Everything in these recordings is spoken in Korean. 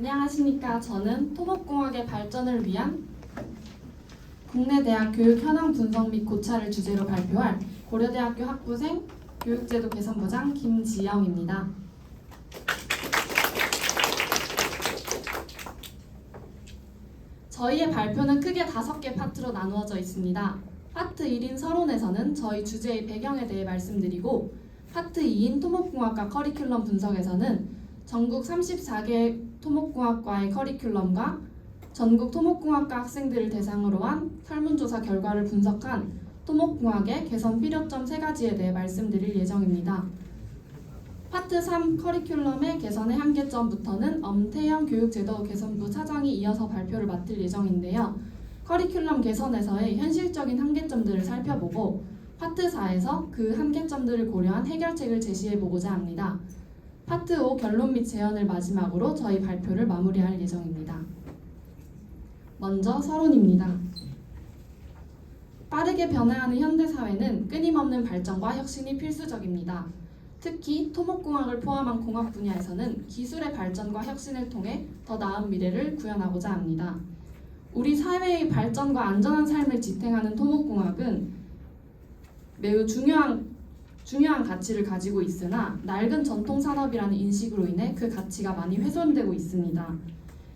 안녕하십니까. 저는 토목공학의 발전을 위한 국내 대학 교육 현황 분석 및 고찰을 주제로 발표할 고려대학교 학부생 교육제도 개선부장 김지영입니다. 저희의 발표는 크게 5개 파트로 나누어져 있습니다. 파트 1인 서론에서는 저희 주제의 배경에 대해 말씀드리고, 파트 2인 토목공학과 커리큘럼 분석에서는 전국 34개 토목공학과의 커리큘럼과 전국 토목공학과 학생들을 대상으로 한 설문조사 결과를 분석한 토목공학의 개선 필요점 3가지에 대해 말씀드릴 예정입니다. 파트 3 커리큘럼의 개선의 한계점부터는 엄태영 교육제도 개선부 차장이 이어서 발표를 맡을 예정인데요. 커리큘럼 개선에서의 현실적인 한계점들을 살펴보고 파트 4에서 그 한계점들을 고려한 해결책을 제시해보고자 합니다. 파트 5 결론 및 제언을 마지막으로 저희 발표를 마무리할 예정입니다. 먼저 서론입니다. 빠르게 변화하는 현대사회는 끊임없는 발전과 혁신이 필수적입니다. 특히 토목공학을 포함한 공학 분야에서는 기술의 발전과 혁신을 통해 더 나은 미래를 구현하고자 합니다. 우리 사회의 발전과 안전한 삶을 지탱하는 토목공학은 매우 중요한 가치를 가지고 있으나 낡은 전통산업이라는 인식으로 인해 그 가치가 많이 훼손되고 있습니다.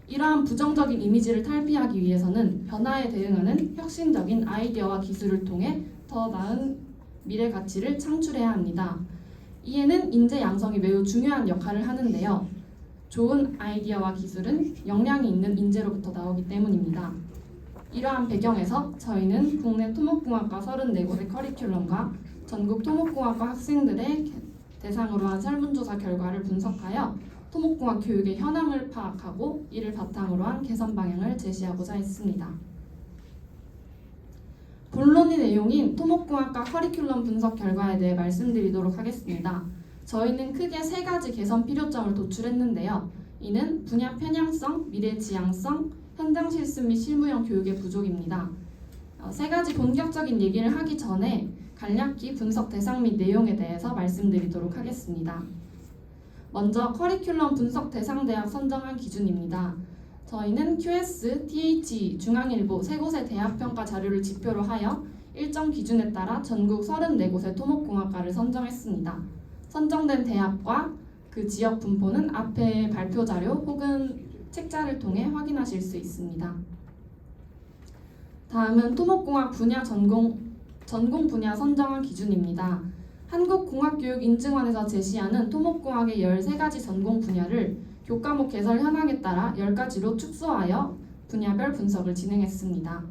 이러한 부정적인 이미지를 탈피하기 위해서는 변화에 대응하는 혁신적인 아이디어와 기술을 통해 더 나은 미래 가치를 창출해야 합니다. 이에는 인재 양성이 매우 중요한 역할을 하는데요. 좋은 아이디어와 기술은 역량이 있는 인재로부터 나오기 때문입니다. 이러한 배경에서 저희는 국내 토목공학과 34곳의 커리큘럼과 전국 토목공학과 학생들의 대상으로 한 설문조사 결과를 분석하여 토목공학 교육의 현황을 파악하고 이를 바탕으로 한 개선 방향을 제시하고자 했습니다. 본론의 내용인 토목공학과 커리큘럼 분석 결과에 대해 말씀드리도록 하겠습니다. 저희는 크게 3가지 개선 필요점을 도출했는데요. 이는 분야 편향성, 미래 지향성, 현장 실습 및 실무형 교육의 부족입니다. 3가지 본격적인 얘기를 하기 전에 간략히 분석 대상 및 내용에 대해서 말씀드리도록 하겠습니다. 먼저 커리큘럼 분석 대상 대학 선정한 기준입니다. 저희는 QS, TH, 중앙일보 3곳의 대학평가 자료를 지표로 하여 일정 기준에 따라 전국 34곳의 토목공학과를 선정했습니다. 선정된 대학과 그 지역 분포는 앞에 발표 자료 혹은 책자를 통해 확인하실 수 있습니다. 다음은 토목공학 분야 전공 분야 선정한 기준입니다. 한국공학교육인증원에서 제시하는 토목공학의 13가지 전공 분야를 교과목 개설 현황에 따라 10가지로 축소하여 분야별 분석을 진행했습니다.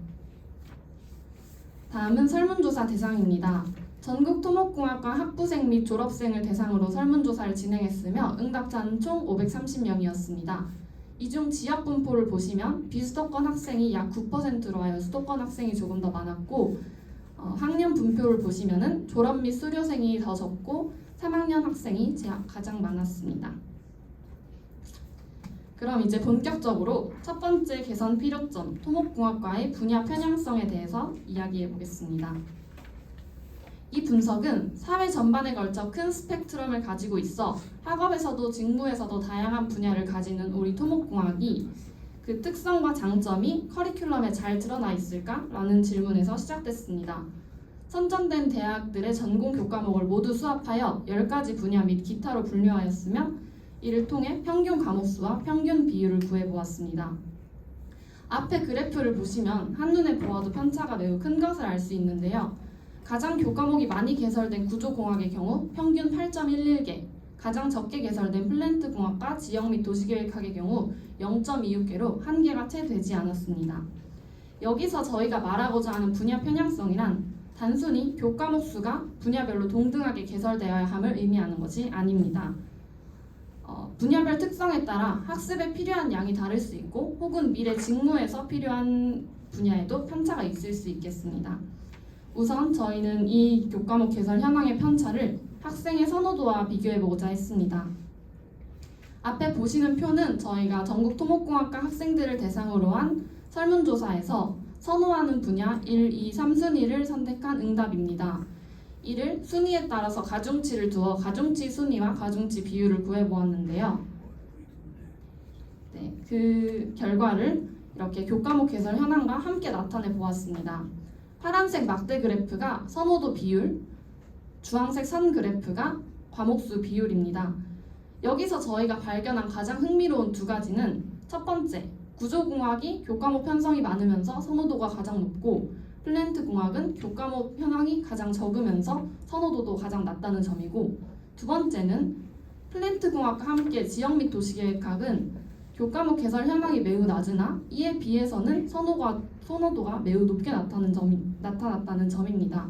다음은 설문조사 대상입니다. 전국 토목공학과 학부생 및 졸업생을 대상으로 설문조사를 진행했으며 응답자는 총 530명이었습니다. 이 중 지역 분포를 보시면 비수도권 학생이 약 9%로 하여 수도권 학생이 조금 더 많았고, 학년 분표를 보시면은 졸업 및 수료생이 더 적고 3학년 학생이 가장 많았습니다. 그럼 이제 본격적으로 첫 번째 개선 필요점, 토목공학과의 분야 편향성에 대해서 이야기해 보겠습니다. 이 분석은 사회 전반에 걸쳐 큰 스펙트럼을 가지고 있어 학업에서도 직무에서도 다양한 분야를 가지는 우리 토목공학이 그 특성과 장점이 커리큘럼에 잘 드러나 있을까? 라는 질문에서 시작됐습니다. 선정된 대학들의 전공 교과목을 모두 수합하여 10가지 분야 및 기타로 분류하였으며 이를 통해 평균 과목수와 평균 비율을 구해보았습니다. 앞에 그래프를 보시면 한눈에 보아도 편차가 매우 큰 것을 알 수 있는데요. 가장 교과목이 많이 개설된 구조공학의 경우 평균 8.11개, 가장 적게 개설된 플랜트공학과 지역 및 도시계획학의 경우 0.26개로 한 개가 채 되지 않았습니다. 여기서 저희가 말하고자 하는 분야 편향성이란 단순히 교과목 수가 분야별로 동등하게 개설되어야 함을 의미하는 것이 아닙니다. 분야별 특성에 따라 학습에 필요한 양이 다를 수 있고 혹은 미래 직무에서 필요한 분야에도 편차가 있을 수 있겠습니다. 우선 저희는 이 교과목 개설 현황의 편차를 학생의 선호도와 비교해보고자 했습니다. 앞에 보시는 표는 저희가 전국 토목공학과 학생들을 대상으로 한 설문조사에서 선호하는 분야 1, 2, 3순위를 선택한 응답입니다. 이를 순위에 따라서 가중치를 두어 가중치 순위와 가중치 비율을 구해보았는데요. 네, 그 결과를 이렇게 교과목 개설 현황과 함께 나타내 보았습니다. 파란색 막대 그래프가 선호도 비율, 주황색 선 그래프가 과목수 비율입니다. 여기서 저희가 발견한 가장 흥미로운 두 가지는 첫 번째, 구조공학이 교과목 편성이 많으면서 선호도가 가장 높고 플랜트공학은 교과목 현황이 가장 적으면서 선호도도 가장 낮다는 점이고, 두 번째는 플랜트공학과 함께 지역 및 도시계획학은 교과목 개설 현황이 매우 낮으나 이에 비해서는 선호도가 매우 높게 나타났다는 점입니다.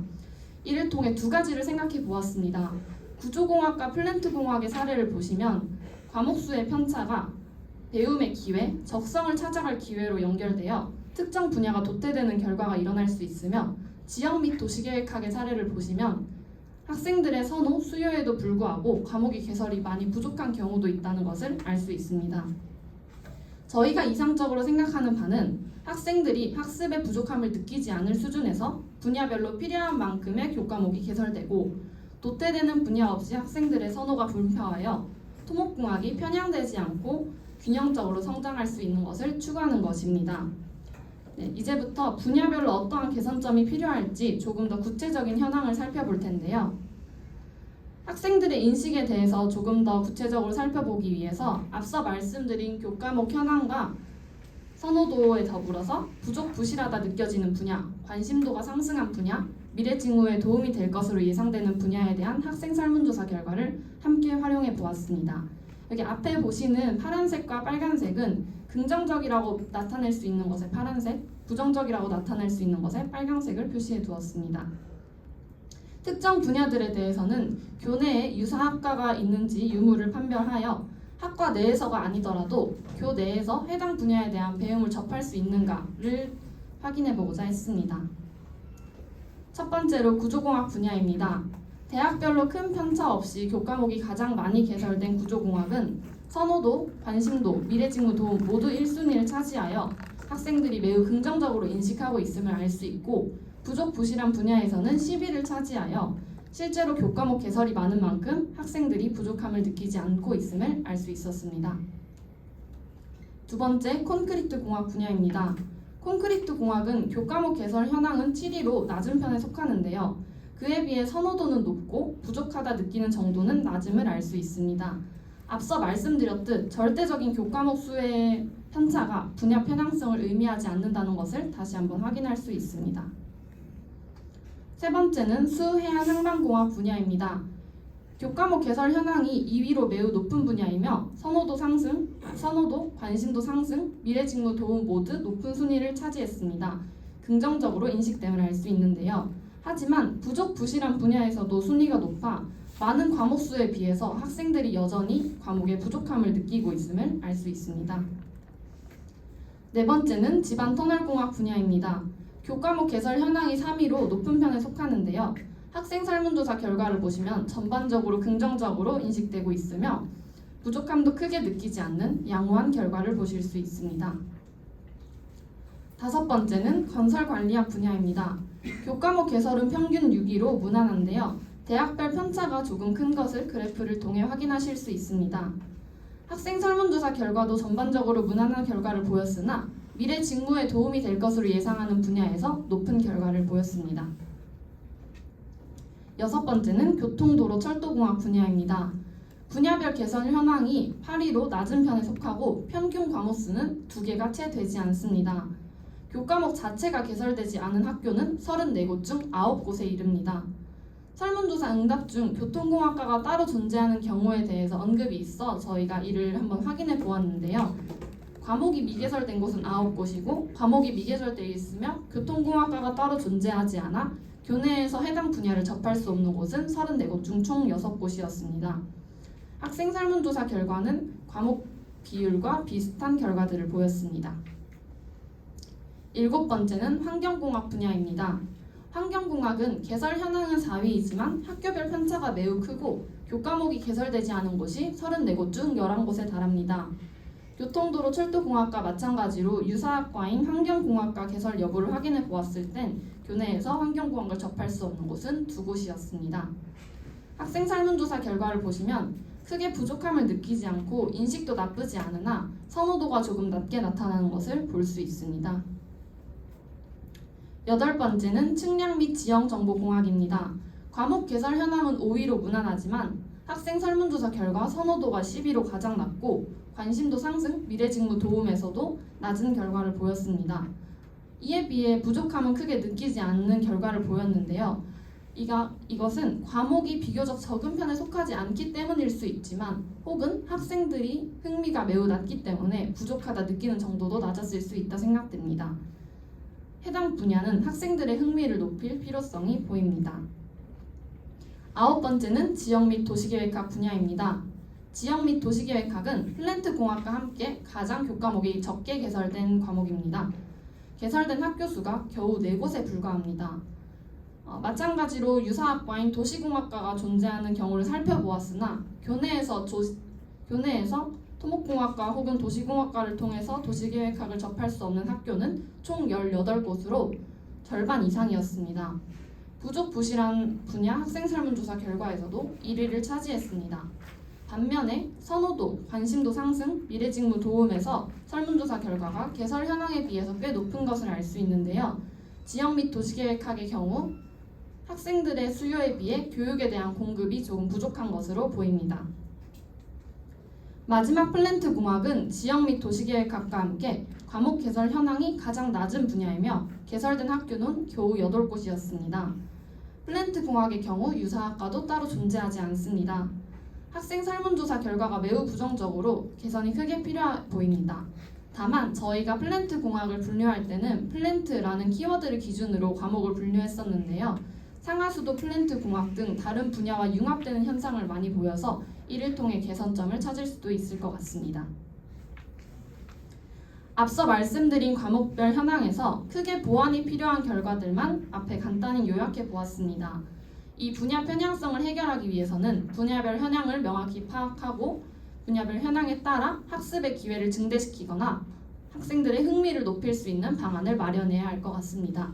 이를 통해 두 가지를 생각해 보았습니다. 구조공학과 플랜트공학의 사례를 보시면 과목수의 편차가 배움의 기회, 적성을 찾아갈 기회로 연결되어 특정 분야가 도태되는 결과가 일어날 수 있으며, 지역 및 도시계획학의 사례를 보시면 학생들의 선호, 수요에도 불구하고 과목의 개설이 많이 부족한 경우도 있다는 것을 알 수 있습니다. 저희가 이상적으로 생각하는 바는 학생들이 학습의 부족함을 느끼지 않을 수준에서 분야별로 필요한 만큼의 교과목이 개설되고, 도태되는 분야 없이 학생들의 선호가 분표하여 토목공학이 편향되지 않고 균형적으로 성장할 수 있는 것을 추구하는 것입니다. 네, 이제부터 분야별로 어떠한 개선점이 필요할지 조금 더 구체적인 현황을 살펴볼 텐데요. 학생들의 인식에 대해서 조금 더 구체적으로 살펴보기 위해서 앞서 말씀드린 교과목 현황과 선호도에 더불어서 부족 부실하다 느껴지는 분야, 관심도가 상승한 분야, 미래 직무에 도움이 될 것으로 예상되는 분야에 대한 학생 설문조사 결과를 함께 활용해 보았습니다. 여기 앞에 보시는 파란색과 빨간색은 긍정적이라고 나타낼 수 있는 것에 파란색, 부정적이라고 나타낼 수 있는 것에 빨간색을 표시해 두었습니다. 특정 분야들에 대해서는 교내에 유사학과가 있는지 유무를 판별하여 학과 내에서가 아니더라도 교 내에서 해당 분야에 대한 배움을 접할 수 있는가를 확인해 보고자 했습니다. 첫 번째로 구조공학 분야입니다. 대학별로 큰 편차 없이 교과목이 가장 많이 개설된 구조공학은 선호도, 관심도, 미래직무 도움 모두 1순위를 차지하여 학생들이 매우 긍정적으로 인식하고 있음을 알 수 있고, 부족 부실한 분야에서는 10위를 차지하여 실제로 교과목 개설이 많은 만큼 학생들이 부족함을 느끼지 않고 있음을 알 수 있었습니다. 두 번째, 콘크리트 공학 분야입니다. 콘크리트 공학은 교과목 개설 현황은 7위로 낮은 편에 속하는데요. 그에 비해 선호도는 높고 부족하다 느끼는 정도는 낮음을 알 수 있습니다. 앞서 말씀드렸듯 절대적인 교과목 수의 편차가 분야 편향성을 의미하지 않는다는 것을 다시 한번 확인할 수 있습니다. 세 번째는 수해안 항만공학 분야입니다. 교과목 개설 현황이 2위로 매우 높은 분야이며 선호도, 관심도 상승, 미래직무 도움 모두 높은 순위를 차지했습니다. 긍정적으로 인식됨을 알 수 있는데요. 하지만 부족 부실한 분야에서도 순위가 높아 많은 과목 수에 비해서 학생들이 여전히 과목의 부족함을 느끼고 있음을 알 수 있습니다. 네 번째는 집안 터널공학 분야입니다. 교과목 개설 현황이 3위로 높은 편에 속하는데요. 학생 설문조사 결과를 보시면 전반적으로 긍정적으로 인식되고 있으며 부족함도 크게 느끼지 않는 양호한 결과를 보실 수 있습니다. 다섯 번째는 건설관리학 분야입니다. 교과목 개설은 평균 6위로 무난한데요. 대학별 편차가 조금 큰 것을 그래프를 통해 확인하실 수 있습니다. 학생 설문조사 결과도 전반적으로 무난한 결과를 보였으나 미래 직무에 도움이 될 것으로 예상하는 분야에서 높은 결과를 보였습니다. 여섯 번째는 교통도로 철도공학 분야입니다. 분야별 개선 현황이 8위로 낮은 편에 속하고 평균 과목 수는 2개가 채 되지 않습니다. 교과목 자체가 개설되지 않은 학교는 34곳 중 9곳에 이릅니다. 설문조사 응답 중 교통공학과가 따로 존재하는 경우에 대해서 언급이 있어 저희가 이를 한번 확인해 보았는데요. 과목이 미개설된 곳은 9곳이고 과목이 미개설되어 있으며 교통공학과가 따로 존재하지 않아 교내에서 해당 분야를 접할 수 없는 곳은 34곳 중 총 6곳이었습니다. 학생 설문조사 결과는 과목 비율과 비슷한 결과들을 보였습니다. 일곱 번째는 환경공학 분야입니다. 환경공학은 개설 현황은 4위이지만 학교별 편차가 매우 크고 교과목이 개설되지 않은 곳이 34곳 중 11곳에 달합니다. 교통도로 철도공학과 마찬가지로 유사학과인 환경공학과 개설 여부를 확인해 보았을 땐 교내에서 환경공학을 접할 수 없는 곳은 2곳이었습니다. 학생 설문조사 결과를 보시면 크게 부족함을 느끼지 않고 인식도 나쁘지 않으나 선호도가 조금 낮게 나타나는 것을 볼 수 있습니다. 여덟 번째는 측량 및 지형정보공학입니다. 과목 개설 현황은 5위로 무난하지만 학생 설문조사 결과 선호도가 12로 가장 낮고 관심도 상승, 미래직무 도움에서도 낮은 결과를 보였습니다. 이에 비해 부족함은 크게 느끼지 않는 결과를 보였는데요. 이것은 과목이 비교적 적은 편에 속하지 않기 때문일 수 있지만 혹은 학생들이 흥미가 매우 낮기 때문에 부족하다 느끼는 정도도 낮았을 수 있다 생각됩니다. 해당 분야는 학생들의 흥미를 높일 필요성이 보입니다. 아홉 번째는 지역 및 도시계획학 분야입니다. 지역 및 도시계획학은 플랜트공학과 함께 가장 교과목이 적게 개설된 과목입니다. 개설된 학교 수가 겨우 4곳에 불과합니다. 마찬가지로 유사학과인 도시공학과가 존재하는 경우를 살펴보았으나 교내에서 토목공학과 혹은 도시공학과를 통해서 도시계획학을 접할 수 없는 학교는 총 18곳으로 절반 이상이었습니다. 부족부실한 분야 학생 설문조사 결과에서도 1위를 차지했습니다. 반면에 선호도, 관심도 상승, 미래직무 도움에서 설문조사 결과가 개설 현황에 비해서 꽤 높은 것을 알 수 있는데요. 지역 및 도시계획학의 경우 학생들의 수요에 비해 교육에 대한 공급이 조금 부족한 것으로 보입니다. 마지막 플랜트공학은 지역 및 도시계획학과 함께 과목 개설 현황이 가장 낮은 분야이며 개설된 학교는 겨우 8곳이었습니다. 플랜트공학의 경우 유사학과도 따로 존재하지 않습니다. 학생 설문조사 결과가 매우 부정적으로 개선이 크게 필요해 보입니다. 다만 저희가 플랜트공학을 분류할 때는 플랜트라는 키워드를 기준으로 과목을 분류했었는데요. 상하수도 플랜트공학 등 다른 분야와 융합되는 현상을 많이 보여서 이를 통해 개선점을 찾을 수도 있을 것 같습니다. 앞서 말씀드린 과목별 현황에서 크게 보완이 필요한 결과들만 앞에 간단히 요약해 보았습니다. 이 분야 편향성을 해결하기 위해서는 분야별 현황을 명확히 파악하고 분야별 현황에 따라 학습의 기회를 증대시키거나 학생들의 흥미를 높일 수 있는 방안을 마련해야 할 것 같습니다.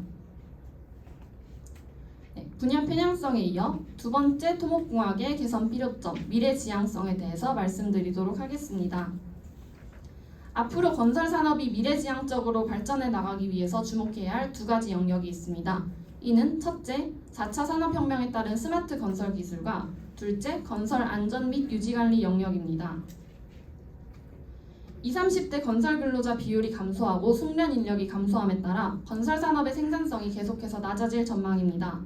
분야 편향성에 이어 두 번째 토목공학의 개선 필요점, 미래 지향성에 대해서 말씀드리도록 하겠습니다. 앞으로 건설 산업이 미래지향적으로 발전해 나가기 위해서 주목해야 할 두 가지 영역이 있습니다. 이는 첫째, 4차 산업혁명에 따른 스마트 건설 기술과 둘째, 건설 안전 및 유지관리 영역입니다. 20, 30대 건설 근로자 비율이 감소하고 숙련 인력이 감소함에 따라 건설 산업의 생산성이 계속해서 낮아질 전망입니다.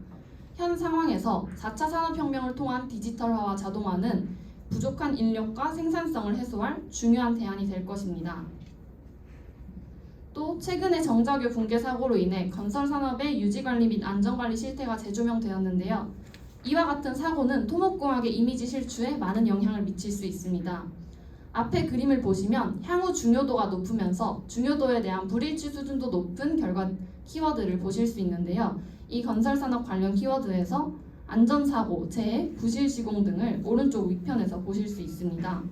현 상황에서 4차 산업혁명을 통한 디지털화와 자동화는 부족한 인력과 생산성을 해소할 중요한 대안이 될 것입니다. 또 최근의 정작유 붕괴 사고로 인해 건설 산업의 유지관리 및 안전관리 실태가 재조명되었는데요. 이와 같은 사고는 토목공학의 이미지 실추에 많은 영향을 미칠 수 있습니다. 앞에 그림을 보시면 향후 중요도가 높으면서 중요도에 대한 불일치 수준도 높은 결과 키워드를 보실 수 있는데요. 이 건설산업 관련 키워드에서 안전사고, 재해, 부실시공 등을 오른쪽 위편에서 보실 수 있습니다.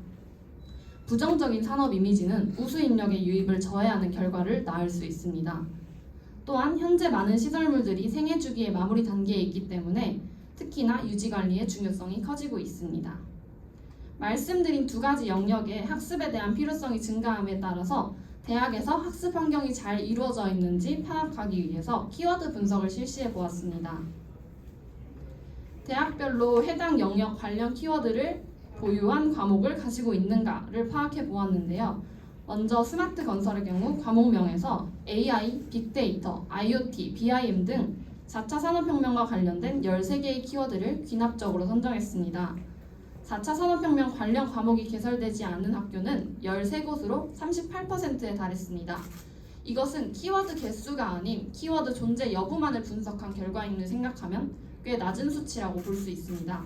부정적인 산업 이미지는 우수인력의 유입을 저해하는 결과를 낳을 수 있습니다. 또한 현재 많은 시설물들이 생애 주기의 마무리 단계에 있기 때문에 특히나 유지관리의 중요성이 커지고 있습니다. 말씀드린 두 가지 영역의 학습에 대한 필요성이 증가함에 따라서 대학에서 학습 환경이 잘 이루어져 있는지 파악하기 위해서 키워드 분석을 실시해 보았습니다. 대학별로 해당 영역 관련 키워드를 보유한 과목을 가지고 있는가를 파악해 보았는데요. 먼저 스마트 건설의 경우 과목명에서 AI, 빅데이터, IoT, BIM 등 4차 산업혁명과 관련된 13개의 키워드를 귀납적으로 선정했습니다. 4차 산업혁명 관련 과목이 개설되지 않는 학교는 13곳으로 38%에 달했습니다. 이것은 키워드 개수가 아닌 키워드 존재 여부만을 분석한 결과임을 생각하면 꽤 낮은 수치라고 볼 수 있습니다.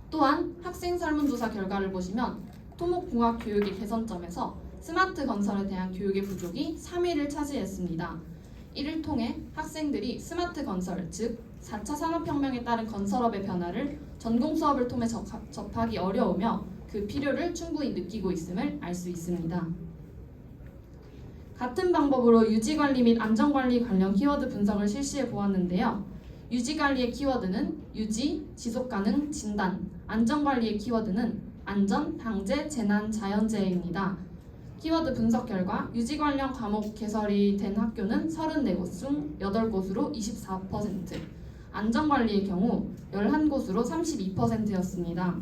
또한 학생 설문조사 결과를 보시면 토목공학 교육의 개선점에서 스마트 건설에 대한 교육의 부족이 3위를 차지했습니다. 이를 통해 학생들이 스마트 건설, 즉 4차 산업혁명에 따른 건설업의 변화를 전공 수업을 통해 접하기 어려우며 그 필요를 충분히 느끼고 있음을 알 수 있습니다. 같은 방법으로 유지관리 및 안전관리 관련 키워드 분석을 실시해 보았는데요. 유지관리의 키워드는 유지, 지속가능, 진단, 안전관리의 키워드는 안전, 방제, 재난, 자연재해입니다. 키워드 분석 결과 유지 관련 과목 개설이 된 학교는 34곳 중 8곳으로 24%, 안전관리의 경우 11곳으로 32%였습니다.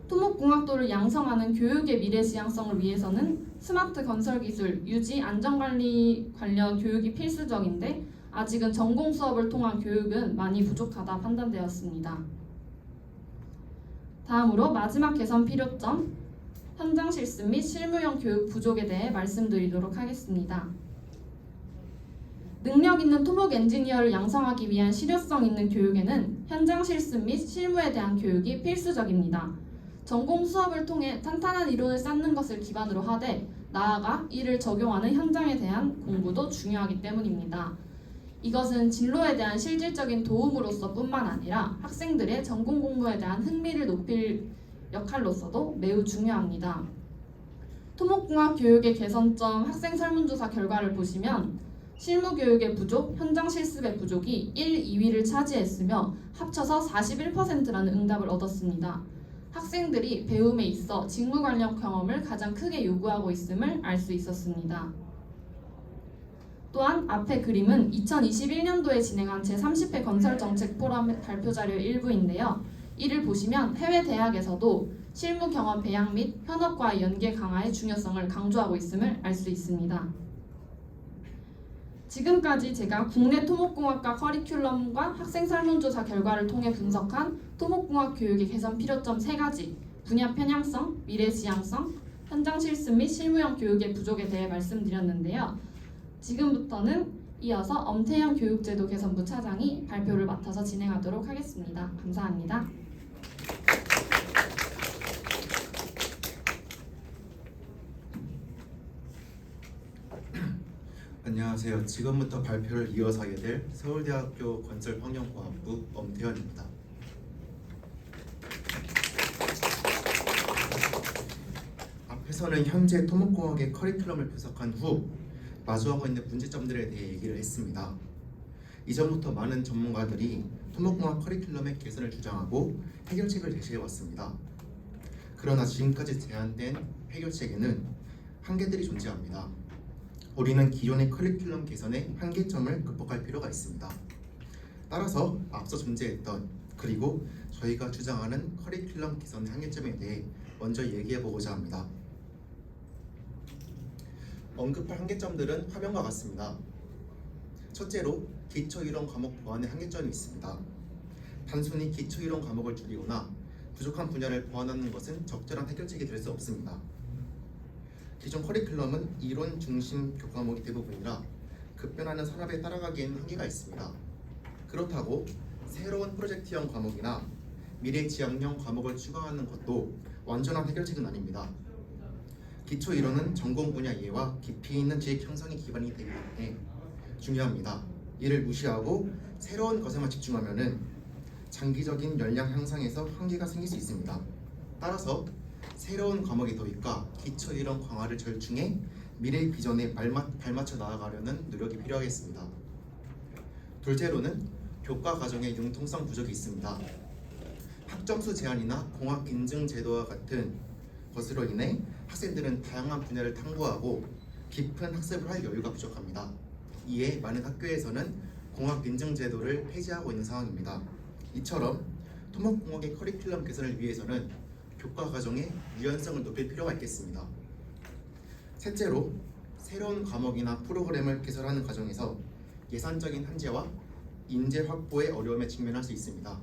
토목공학도를 양성하는 교육의 미래 지향성을 위해서는 스마트 건설 기술, 유지, 안전관리 관련 교육이 필수적인데 아직은 전공 수업을 통한 교육은 많이 부족하다 판단되었습니다. 다음으로 마지막 개선 필요점, 현장 실습 및 실무형 교육 부족에 대해 말씀드리도록 하겠습니다. 능력 있는 토목 엔지니어를 양성하기 위한 실효성 있는 교육에는 현장 실습 및 실무에 대한 교육이 필수적입니다. 전공 수업을 통해 탄탄한 이론을 쌓는 것을 기반으로 하되 나아가 이를 적용하는 현장에 대한 공부도 중요하기 때문입니다. 이것은 진로에 대한 실질적인 도움으로서 뿐만 아니라 학생들의 전공 공부에 대한 흥미를 높일 역할로서도 매우 중요합니다. 토목공학 교육의 개선점 학생 설문조사 결과를 보시면 실무교육의 부족, 현장 실습의 부족이 1, 2위를 차지했으며 합쳐서 41%라는 응답을 얻었습니다. 학생들이 배움에 있어 직무 관련 경험을 가장 크게 요구하고 있음을 알 수 있었습니다. 또한 앞의 그림은 2021년도에 진행한 제30회 건설정책 포럼 발표 자료 일부인데요. 이를 보시면 해외 대학에서도 실무 경험 배양 및 현업과의 연계 강화의 중요성을 강조하고 있음을 알 수 있습니다. 지금까지 제가 국내 토목공학과 커리큘럼과 학생 설문조사 결과를 통해 분석한 토목공학 교육의 개선 필요점 3가지, 분야 편향성, 미래 지향성, 현장 실습 및 실무형 교육의 부족에 대해 말씀드렸는데요. 지금부터는 이어서 엄태영 교육제도 개선부 차장이 발표를 맡아서 진행하도록 하겠습니다. 감사합니다. 안녕하세요. 지금부터 발표를 이어서 하게 될 서울대학교 건설환경공학부 엄태현입니다. 앞에서는 현재 토목공학의 커리큘럼을 분석한 후 마주하고 있는 문제점들에 대해 얘기를 했습니다. 이전부터 많은 전문가들이 토목공학 커리큘럼의 개선을 주장하고 해결책을 제시해왔습니다. 그러나 지금까지 제안된 해결책에는 한계들이 존재합니다. 우리는 기존의 커리큘럼 개선의 한계점을 극복할 필요가 있습니다. 따라서 앞서 존재했던 그리고 저희가 주장하는 커리큘럼 개선의 한계점에 대해 먼저 얘기해보고자 합니다. 언급할 한계점들은 화면과 같습니다. 첫째로 기초이론 과목 보완의 한계점이 있습니다. 단순히 기초이론 과목을 줄이거나 부족한 분야를 보완하는 것은 적절한 해결책이 될 수 없습니다. 기존 커리큘럼은 이론 중심 교과목이 대부분이라 급변하는 산업에 따라가기에는 한계가 있습니다. 그렇다고 새로운 프로젝트형 과목이나 미래 지향형 과목을 추가하는 것도 완전한 해결책은 아닙니다. 기초 이론은 전공 분야 이해와 깊이 있는 지식 형성이 기반이 되기 때문에 중요합니다. 이를 무시하고 새로운 것에만 집중하면 장기적인 역량 향상에서 한계가 생길 수 있습니다. 따라서 새로운 과목의 도입과 기초 이론 강화를 절충해 미래의 비전에 발맞춰 나아가려는 노력이 필요하겠습니다. 둘째로는 교과 과정의 융통성 부족이 있습니다. 학점수 제한이나 공학 인증 제도와 같은 것으로 인해 학생들은 다양한 분야를 탐구하고 깊은 학습을 할 여유가 부족합니다. 이에 많은 학교에서는 공학 인증 제도를 폐지하고 있는 상황입니다. 이처럼 토목공학의 커리큘럼 개선을 위해서는 교과 과정의 유연성을 높일 필요가 있겠습니다. 셋째로 새로운 과목이나 프로그램을 개설하는 과정에서 예산적인 한계와 인재 확보의 어려움에 직면할 수 있습니다.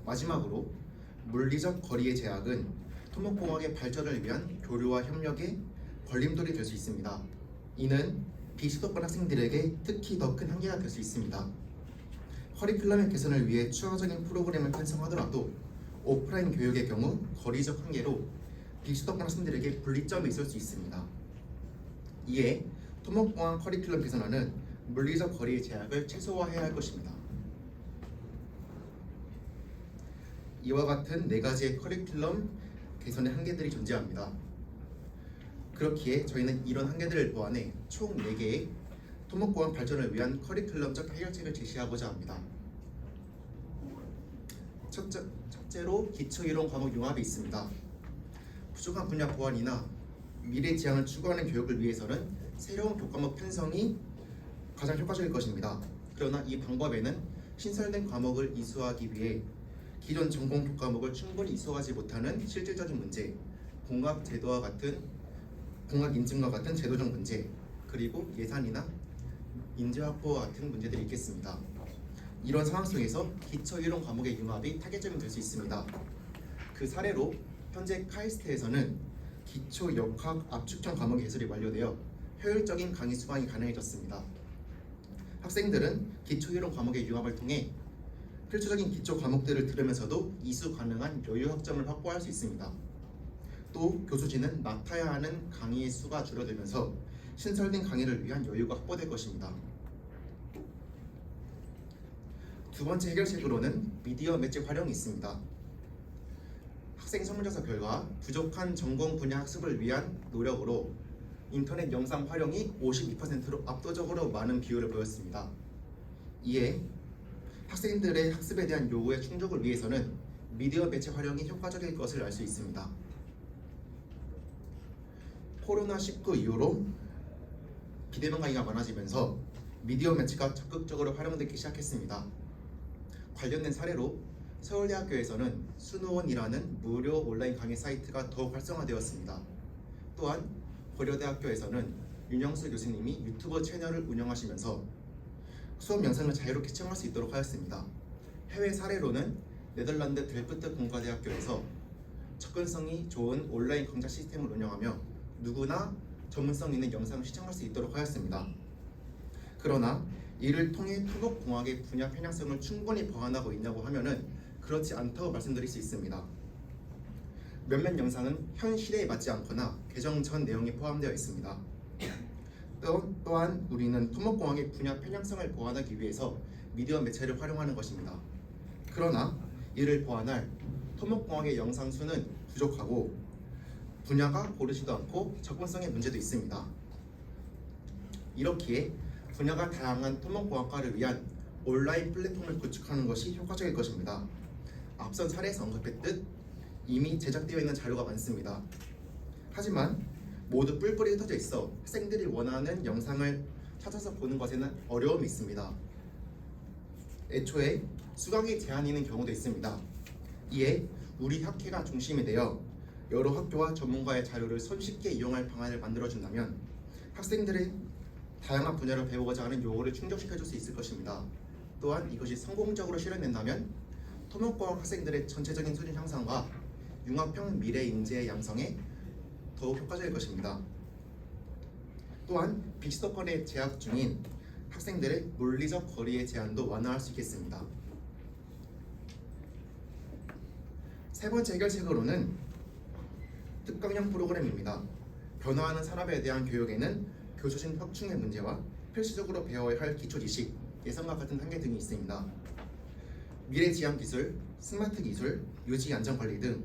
마지막으로 물리적 거리의 제약은 토목공학의 발전을 위한 교류와 협력의 걸림돌이 될 수 있습니다. 이는 비수도권 학생들에게 특히 더 큰 한계가 될 수 있습니다. 커리큘럼의 개선을 위해 추가적인 프로그램을 편성하더라도 오프라인 교육의 경우 거리적 한계로 비수도권 학생들에게 분리점이 있을 수 있습니다. 이에 토목공학 커리큘럼 개선안은 물리적 거리의 제약을 최소화해야 할 것입니다. 이와 같은 4가지의 커리큘럼 개선의 한계들이 존재합니다. 그렇기에 저희는 이런 한계들을 보완해 총 4개의 토목공학 발전을 위한 커리큘럼적 해결책을 제시하고자 합니다. 첫째로 기초이론 과목 융합이 있습니다. 부족한 분야 보완이나 미래 지향을 추구하는 교육을 위해서는 새로운 교과목 편성이 가장 효과적일 것입니다. 그러나 이 방법에는 신설된 과목을 이수하기 위해 기존 전공 교과목을 충분히 이수하지 못하는 실질적인 문제, 공학 인증과 같은 제도적 문제, 그리고 예산이나 인재 확보와 같은 문제들이 있겠습니다. 이런 상황 속에서 기초 이론 과목의 융합이 타겟점이 될 수 있습니다. 그 사례로 현재 카이스트에서는 기초 역학 압축형 과목 개설이 완료되어 효율적인 강의 수강이 가능해졌습니다. 학생들은 기초 이론 과목의 융합을 통해 필수적인 기초 과목들을 들으면서도 이수 가능한 여유 학점을 확보할 수 있습니다. 또 교수진은 맡아야 하는 강의의 수가 줄어들면서 신설된 강의를 위한 여유가 확보될 것입니다. 두 번째 해결책으로는 미디어 매체 활용이 있습니다. 학생 설문조사 결과 부족한 전공 분야 학습을 위한 노력으로 인터넷 영상 활용이 52%로 압도적으로 많은 비율을 보였습니다. 이에 학생들의 학습에 대한 요구의 충족을 위해서는 미디어 매체 활용이 효과적일 것을 알 수 있습니다. 코로나19 이후로 비대면 강의가 많아지면서 미디어 매체가 적극적으로 활용되기 시작했습니다. 관련된 사례로 서울대학교에서는 수노원이라는 무료 온라인 강의 사이트가 더욱 활성화되었습니다. 또한 고려대학교에서는 윤영수 교수님이 유튜브 채널을 운영하시면서 수업 영상을 자유롭게 시청할 수 있도록 하였습니다. 해외 사례로는 네덜란드 델프트 공과대학교에서 접근성이 좋은 온라인 강좌 시스템을 운영하며 누구나 전문성 있는 영상을 시청할 수 있도록 하였습니다. 그러나 이를 통해 토목공학의 분야 편향성을 충분히 보완하고 있냐고 하면은 그렇지 않다고 말씀드릴 수 있습니다. 몇몇 영상은 현 시대에 맞지 않거나 개정 전 내용이 포함되어 있습니다. 또한 우리는 토목공학의 분야 편향성을 보완하기 위해서 미디어 매체를 활용하는 것입니다. 그러나 이를 보완할 토목공학의 영상 수는 부족하고 분야가 고르지도 않고 접근성의 문제도 있습니다. 이렇기에 분야가 다양한 토목공학과를 위한 온라인 플랫폼을 구축하는 것이 효과적일 것입니다. 앞선 사례에서 언급했듯 이미 제작되어 있는 자료가 많습니다. 하지만 모두 뿔뿔이 흩어져 있어 학생들이 원하는 영상을 찾아서 보는 것에는 어려움이 있습니다. 애초에 수강이 제한이 있는 경우도 있습니다. 이에 우리 학회가 중심이 되어 여러 학교와 전문가의 자료를 손쉽게 이용할 방안을 만들어준다면 학생들의 다양한 분야를 배우고자 하는 요구를 충족시켜줄 수 있을 것입니다. 또한 이것이 성공적으로 실현된다면 토목공학 학생들의 전체적인 수준 향상과 융합형 미래 인재 양성에 더욱 효과적일 것입니다. 또한 비수도권에 재학 중인 학생들의 물리적 거리의 제한도 완화할 수 있겠습니다. 세 번째 해결책으로는 특강형 프로그램입니다. 변화하는 산업에 대한 교육에는 교수진 확충의 문제와 필수적으로 배워야 할 기초지식, 예산과 같은 한계 등이 있습니다. 미래지향기술, 스마트 기술, 유지 안전관리 등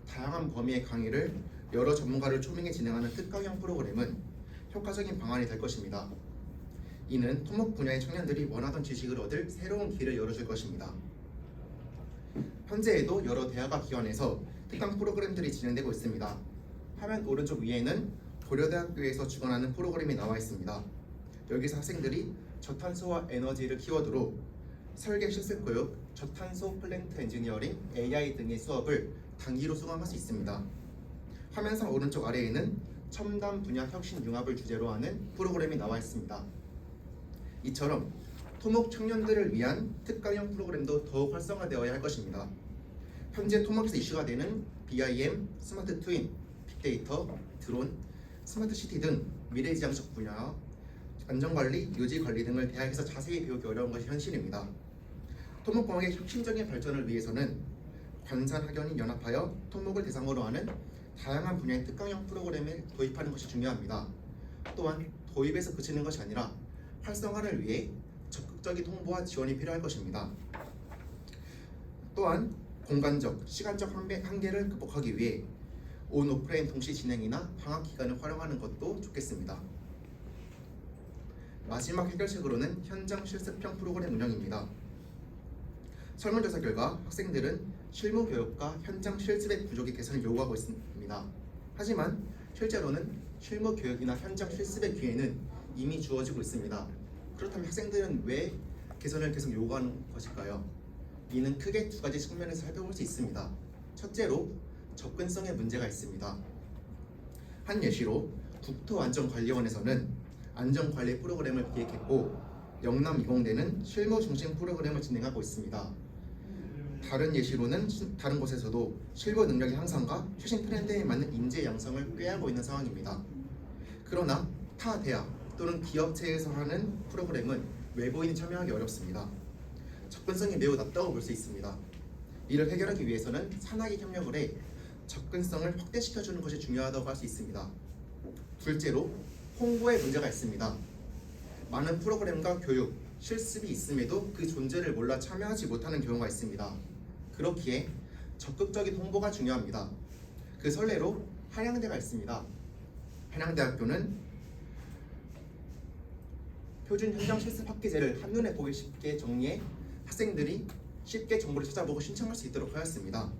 다양한 범위의 강의를 여러 전문가를 초빙해 진행하는 특강형 프로그램은 효과적인 방안이 될 것입니다. 이는 토목 분야의 청년들이 원하던 지식을 얻을 새로운 길을 열어줄 것입니다. 현재에도 여러 대학과 기관에서 특강 프로그램들이 진행되고 있습니다. 화면 오른쪽 위에는 고려대학교에서 주관하는 프로그램이 나와 있습니다. 여기서 학생들이 저탄소와 에너지를 키워드로 설계 실습 교육, 저탄소 플랜트 엔지니어링, AI 등의 수업을 단기로 수강할 수 있습니다. 화면상 오른쪽 아래에는 첨단 분야 혁신 융합을 주제로 하는 프로그램이 나와 있습니다. 이처럼 토목 청년들을 위한 특강형 프로그램도 더욱 활성화되어야 할 것입니다. 현재 토목에서 이슈가 되는 BIM, 스마트 트윈, 빅데이터, 드론, 스마트 시티 등 미래지향적 분야, 안전관리, 유지관리 등을 대학에서 자세히 배우기 어려운 것이 현실입니다. 토목공학의 혁신적인 발전을 위해서는 관산학연이 연합하여 토목을 대상으로 하는 다양한 분야의 특강형 프로그램을 도입하는 것이 중요합니다. 또한 도입에서 그치는 것이 아니라 활성화를 위해 적극적인 홍보와 지원이 필요할 것입니다. 또한 공간적, 시간적 한계를 극복하기 위해 온 오프라인 동시 진행이나 방학 기간을 활용하는 것도 좋겠습니다. 마지막 해결책으로는 현장 실습형 프로그램 운영입니다. 설문조사 결과 학생들은 실무 교육과 현장 실습의 부족의 개선을 요구하고 있습니다. 하지만 실제로는 실무 교육이나 현장 실습의 기회는 이미 주어지고 있습니다. 그렇다면 학생들은 왜 개선을 계속 요구하는 것일까요? 이는 크게 두 가지 측면에서 살펴볼 수 있습니다. 첫째로 접근성에 문제가 있습니다. 한 예시로 국토안전관리원에서는 안전관리 프로그램을 기획했고 영남이공대는 실무 중심 프로그램을 진행하고 있습니다. 다른 예시로는 다른 곳에서도 실무 능력의 향상과 최신 트렌드에 맞는 인재 양성을 꾀하고 있는 상황입니다. 그러나 타 대학 또는 기업체에서 하는 프로그램은 외부인이 참여하기 어렵습니다. 접근성이 매우 낮다고 볼 수 있습니다. 이를 해결하기 위해서는 산학이 협력을 해 접근성을 확대시켜주는 것이 중요하다고 할 수 있습니다. 둘째로 홍보에 문제가 있습니다. 많은 프로그램과 교육, 실습이 있음에도 그 존재를 몰라 참여하지 못하는 경우가 있습니다. 그렇기에 적극적인 홍보가 중요합니다. 그 선례로 한양대가 있습니다. 한양대학교는 표준 현장 실습 학기제를 한눈에 보기 쉽게 정리해 학생들이 쉽게 정보를 찾아보고 신청할 수 있도록 하였습니다.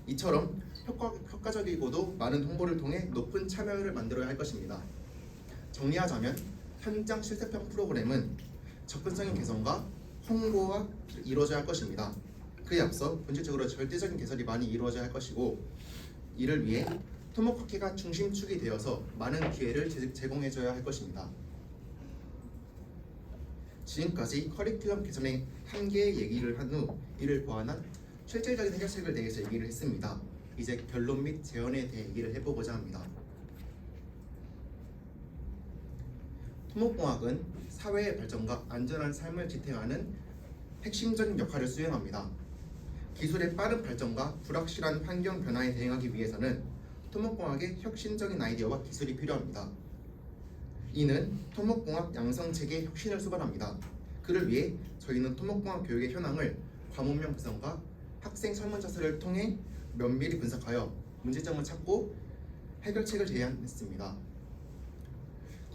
이처럼 효과적이고도 많은 홍보를 통해 높은 참여율을 만들어야 할 것입니다. 정리하자면 현장 실습형 프로그램은 접근성의 개선과 홍보가 이루어져야 할 것입니다. 그에 앞서 본질적으로 절대적인 개선이 많이 이루어져야 할 것이고 이를 위해 토목학회가 중심축이 되어서 많은 기회를 제공해줘야 할 것입니다. 지금까지 커리큘럼 개선의 한계의 얘기를 한 후 이를 보완한 실질적인 해결책에 대해서 얘기를 했습니다. 이제 결론 및 재현에 대해 얘기를 해보고자 합니다. 토목공학은 사회의 발전과 안전한 삶을 지탱하는 핵심적인 역할을 수행합니다. 기술의 빠른 발전과 불확실한 환경 변화에 대응하기 위해서는 토목공학의 혁신적인 아이디어와 기술이 필요합니다. 이는 토목공학 양성체계 혁신을 수반합니다. 그를 위해 저희는 토목공학 교육의 현황을 과목명 구성과 학생 설문조사를 통해 면밀히 분석하여 문제점을 찾고 해결책을 제안했습니다.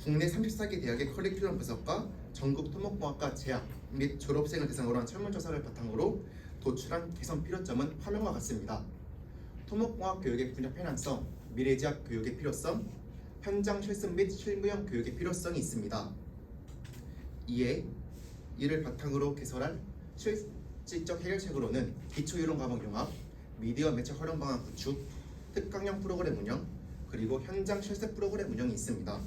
국내 34개 대학의 커리큘럼 분석과 전국 토목공학과 재학 및 졸업생을 대상으로 한 설문조사를 바탕으로 도출한 개선 필요점은 화면과 같습니다. 토목공학 교육의 분야 편향성, 미래지학 교육의 필요성, 현장 실습 및 실무형 교육의 필요성이 있습니다. 이에 이를 바탕으로 개설할 실질적 해결책으로는 기초이론 과목 융합, 미디어 매체 활용 방안 구축, 특강형 프로그램 운영, 그리고 현장 실습 프로그램 운영이 있습니다.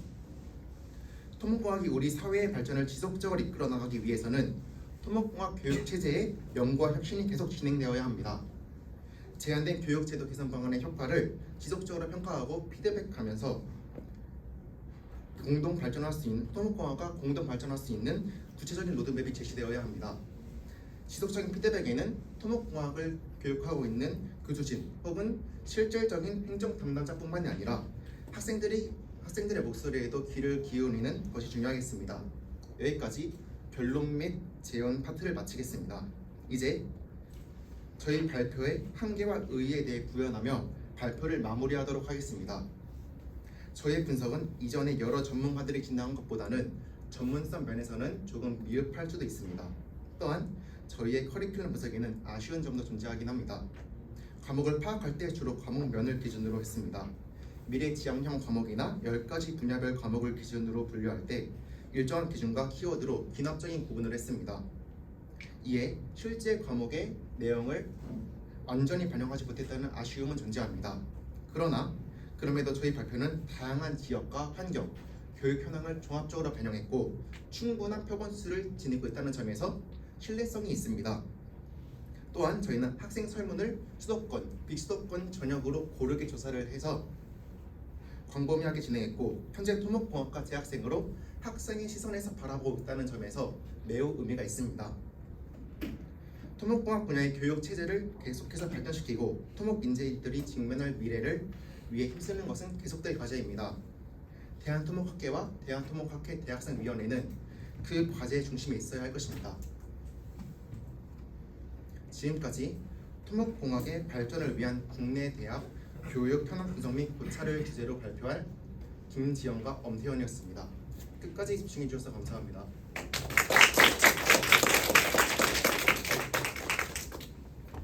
토목공학이 우리 사회의 발전을 지속적으로 이끌어 나가기 위해서는 토목공학 교육 체제의 연구와 혁신이 계속 진행되어야 합니다. 제안된 교육제도 개선 방안의 효과를 지속적으로 평가하고 피드백하면서 공동 발전할 수 있는 토목공학과 공동 발전할 수 있는 구체적인 로드맵이 제시되어야 합니다. 지속적인 피드백에는 토목공학을 교육하고 있는 교수진 혹은 실질적인 행정 담당자뿐만이 아니라 학생들의 목소리에도 귀를 기울이는 것이 중요하겠습니다. 여기까지 결론 및 재현 파트를 마치겠습니다. 이제 저희 발표의 한계와 의의에 대해 구현하며 발표를 마무리하도록 하겠습니다. 저의 분석은 이전에 여러 전문가들이 진행한 것보다는 전문성 면에서는 조금 미흡할 수도 있습니다. 또한 저희의 커리큘럼 분석에는 아쉬운 점도 존재하긴 합니다. 과목을 파악할 때 주로 과목면을 기준으로 했습니다. 미래지향형 과목이나 10가지 분야별 과목을 기준으로 분류할 때 일정한 기준과 키워드로 기납적인 구분을 했습니다. 이에 실제 과목의 내용을 완전히 반영하지 못했다는 아쉬움은 존재합니다. 그러나 그럼에도 저희 발표는 다양한 지역과 환경, 교육 현황을 종합적으로 반영했고 충분한 표본수를 지니고 있다는 점에서 신뢰성이 있습니다. 또한 저희는 학생 설문을 수도권, 비수도권 전역으로 고르게 조사를 해서 광범위하게 진행했고 현재 토목공학과 재학생으로 학생의 시선에서 바라보고 있다는 점에서 매우 의미가 있습니다. 토목공학 분야의 교육 체제를 계속해서 발전시키고 토목 인재들이 직면할 미래를 위해 힘쓰는 것은 계속될 과제입니다. 대한토목학회와 대한토목학회 대학생위원회는 그 과제의 중심에 있어야 할 것입니다. 지금까지 토목공학의 발전을 위한 국내 대학 교육 현황 분석 및 고찰을 주제로 발표할 김지영과 엄태현이었습니다. 끝까지 집중해 주셔서 감사합니다.